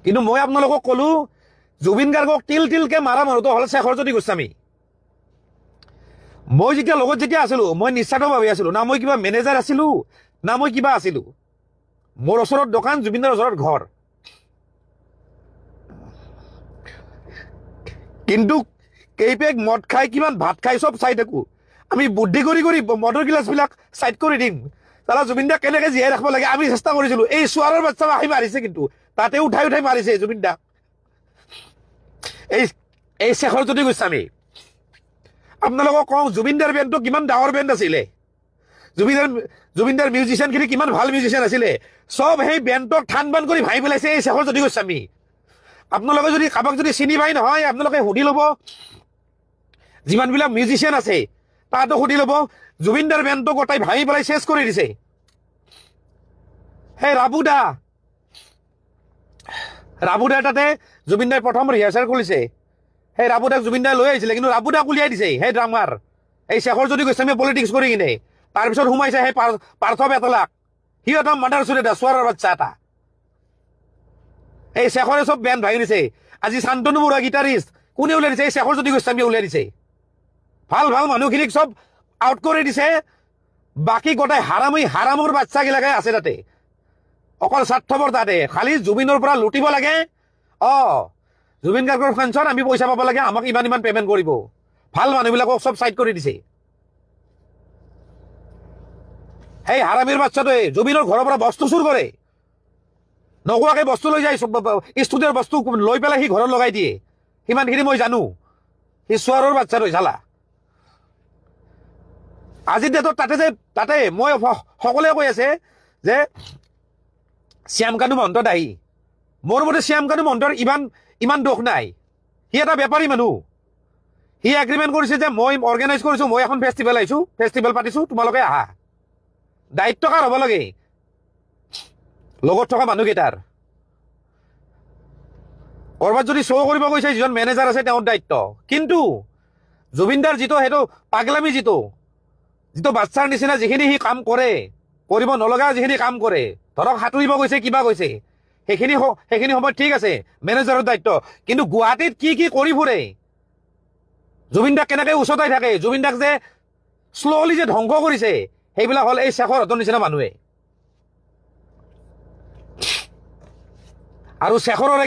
কিন্তু মই আপোনালোকক কলো জুবিন গাৰ্গক তিল তিলকে মাৰা মানুহটো হ'ল শেখৰজ্যোতি গোস্বামী। মই যেতিয়া লগত যেতিয়া আছিলো মই নিস্বাৰ্থভাৱে আছিলো, না মই কিবা মেনেজাৰ আছিলো না মই কিবা আছিলো। মোৰ ওচৰত দোকান, জুবিনৰ ওচৰত ঘৰ। কিন্তু কেইপেক মদ খাই কিমান ভাত খাই চব চাই থাকো। আমি বুদ্ধি কৰি কৰি মদৰ গিলাচবিলাক চাইড কৰি দিম। তাৰা জুবিন দাক কেনেকে জীয়াই ৰাখিব লাগে আমি চেষ্টা কৰিছিলো। এই চোৱাৰৰ বাচ্চা আহি মাৰিছে, কিন্তু তাতে উঠাই উঠাই মাৰিছে জুবিন দাক। এই শেখৰজ্যোতি গোস্বামী। আপোনালোকক কওঁ জুবিনদাৰ বেণ্ডটো কিমান ডাঙৰ বেণ্ড আছিলে, জুবিনদাৰ মিউজিচিয়ানখিনি কিমান ভাল মিউজিচিয়ান আছিলে। চব সেই বেণ্ডক ঠান বান কৰি ভাঙি পেলাইছে এই শেখৰজ্যোতি গোস্বামী। আপোনালোকে যদি কাৰোবাক যদি চিনি পাই নহয় আপোনালোকে সুধি ল'ব, যিমানবিলাক মিউজিচিয়ান আছে তাতো সুধি ল'ব। জুবিনদাৰ বেণ্ডটো গোটাই ভাঙি পেলাই চেছ কৰি দিছে। সেই ৰাবুদাৰ তাতে জুবিনদাই প্ৰথম ৰিহাৰ্চেল কৰিছে। সেই ৰাবুদাক জুবিনদাই লৈ আহিছিলে, কিন্তু ৰাবুদাক উলিয়াই দিছে সেই ড্ৰামাৰ এই শেখৰজ্যোতি গোস্বামীয়ে পলিটিক্স কৰি কিনে। তাৰপিছত সোমাইছে সেই পাৰ্থ বেতলাক, সিহঁত মাদাৰ চুৰেটা চোৱাৰৰ বাচ্চা এটা। এই শেখৰে চব বেণ্ড ভাঙি দিছে। আজি শান্তনু বৰুৱা গিটাৰিষ্ট কোনে উলিয়াই দিছে? এই শেখৰজ্যোতি গোস্বামীয়ে উলিয়াই দিছে। ভাল ভাল মানুহখিনিক চব আউট কৰি দিছে। বাকী গোটাই হাৰামৰ বাচ্চাগিলাকে আছে তাতে, অকল স্বাৰ্থপৰ তাতে। খালি জুবিনৰ পৰা লুটিব লাগে। জুবিন গাৰ্গৰ ফাংচন আমি পইচা পাব লাগে, আমাক ইমান ইমান পেমেণ্ট কৰিব। ভাল মানুহবিলাকক চব চাইড কৰি দিছে। সেই হাৰামীৰ বাচ্চাটোৱে জুবিনৰ ঘৰৰ পৰা বস্তু চুৰ কৰে, নোকোৱাকে বস্তু লৈ যায়, ষ্টুডিঅ'ৰ বস্তু লৈ পেলাই সি ঘৰত লগাই দিয়ে। সিমানখিনি মই জানো। সি চোৱাৰৰ বাচ্চাটোৱে চালা। আজিৰ ডেটত তাতে মই সকলোৱে কৈ আছে যে শ্যামকানু মহন্ত দায়ী। মোৰ মতে শ্যামকানু মহন্তৰ ইমান দোষ নাই। সি এটা বেপাৰী মানুহ। সি এগ্ৰিমেণ্ট কৰিছে যে মই অৰ্গেনাইজ কৰিছো, মই এখন ফেষ্টিভেল পাতিছো, তোমালোকে আহা। দায়িত্ব কাৰ হ'ব লাগে? লগত থকা মানুহকেইটাৰ। কৰবাত যদি শ্ব' কৰিব গৈছে যিজন মেনেজাৰ আছে তেওঁৰ দায়িত্ব। কিন্তু জুবিনদাৰ যিটো সেইটো পাগলামি, যিটো বাচ্চাৰ নিচিনা যিখিনি সি কাম কৰে, কৰিব নলগা যিখিনি কাম কৰে, ধৰক সাঁতুৰিব গৈছে কিবা গৈছে, সেইখিনি সময়ত ঠিক আছে মেনেজাৰৰ দায়িত্ব। কিন্তু গুৱাহাটীত কি কৰি ফুৰে, জুবিন দাক কেনেকে উচতাই থাকে, জুবিন দাক যে শ্ল'লি যে ধ্বংস কৰিছে, সেইবিলাক হ'ল এই শেখৰহঁতৰ নিচিনা মানুহে। আৰু শেখৰৰ